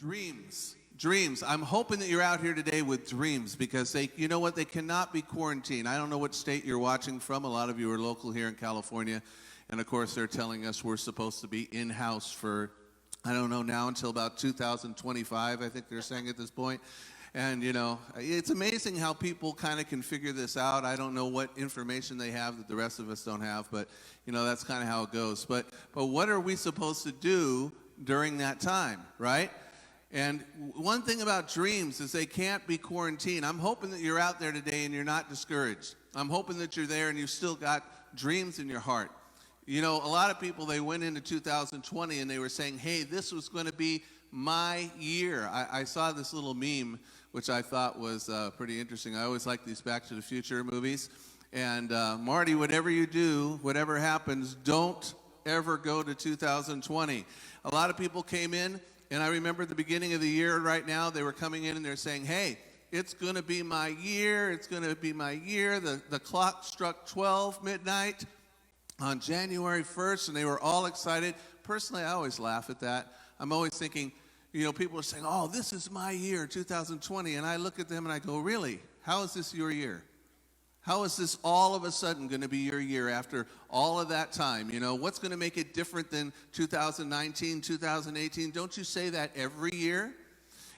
Dreams. Dreams. I'm hoping that you're out here today with dreams because you know what? They cannot be quarantined. I don't know what state you're watching from. A lot of you are local here in California. And of course, they're telling us we're supposed to be in-house for, I don't know now, until about 2025, I think they're saying at this point. And, you know, it's amazing how people kind of can figure this out. I don't know what information they have that the rest of us don't have, but, you know, that's kind of how it goes. But what are we supposed to do during that time, right? And one thing about dreams is they can't be quarantined. I'm hoping that you're out there today and you're not discouraged. I'm hoping that you're there and you've still got dreams in your heart. You know, a lot of people, they went into 2020 and they were saying, hey, this was going to be my year. I saw this little meme, which I thought was pretty interesting. I always like these Back to the Future movies. And Marty, whatever you do, whatever happens, don't ever go to 2020. A lot of people came in, and I remember at the beginning of the year right now, they were coming in and they're saying, hey, it's going to be my year. It's going to be my year. The clock struck 12 midnight on January 1st, and they were all excited. Personally, I always laugh at that. I'm always thinking, you know, people are saying, oh, this is my year, 2020. And I look at them and I go, really? How is this your year? How is this all of a sudden going to be your year after all of that time? You know, what's going to make it different than 2019, 2018? Don't you say that every year?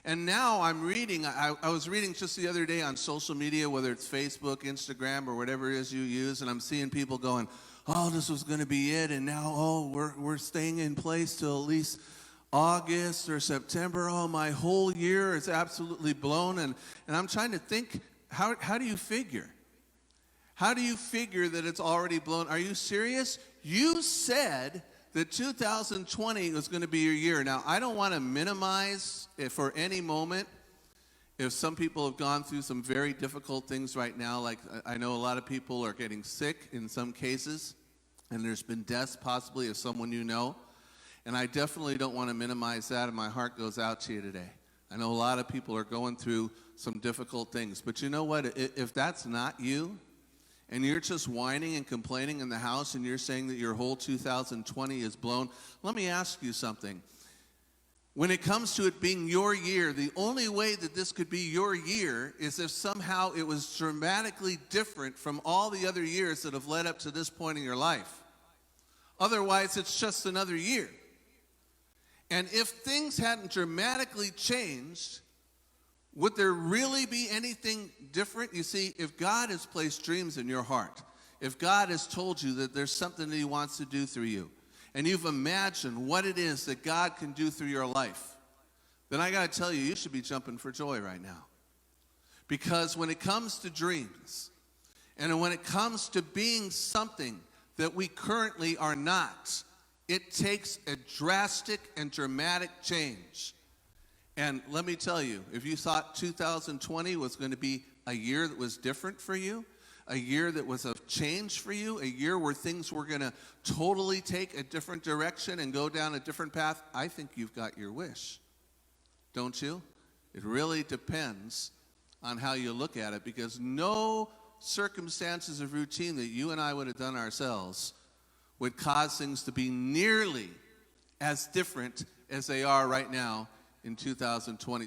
And now I'm reading, I was reading just the other day on social media, whether it's Facebook, Instagram, or whatever it is you use, and I'm seeing people going, oh, this was going to be it, and now, oh, we're staying in place till at least August or September. Oh, my whole year is absolutely blown. And I'm trying to think, how do you figure? How do you figure that it's already blown? Are you serious? You said that 2020 was going to be your year. Now, I don't want to minimize it for any moment if some people have gone through some very difficult things right now. Like, I know a lot of people are getting sick in some cases, and there's been deaths possibly of someone you know. And I definitely don't want to minimize that, and my heart goes out to you today. I know a lot of people are going through some difficult things. But you know what? If that's not you, and you're just whining and complaining in the house and you're saying that your whole 2020 is blown, let me ask you something. When it comes to it being your year, the only way that this could be your year is if somehow it was dramatically different from all the other years that have led up to this point in your life. Otherwise, it's just another year. And if things hadn't dramatically changed, would there really be anything different? You see, if God has placed dreams in your heart, if God has told you that there's something that he wants to do through you, and you've imagined what it is that God can do through your life, then I got to tell you, you should be jumping for joy right now. Because when it comes to dreams, and when it comes to being something that we currently are not, it takes a drastic and dramatic change. And let me tell you, if you thought 2020 was going to be a year that was different for you, a year that was a change for you, a year where things were going to totally take a different direction and go down a different path, I think you've got your wish. Don't you? It really depends on how you look at it, because no circumstances of routine that you and I would have done ourselves would cause things to be nearly as different as they are right now in 2020.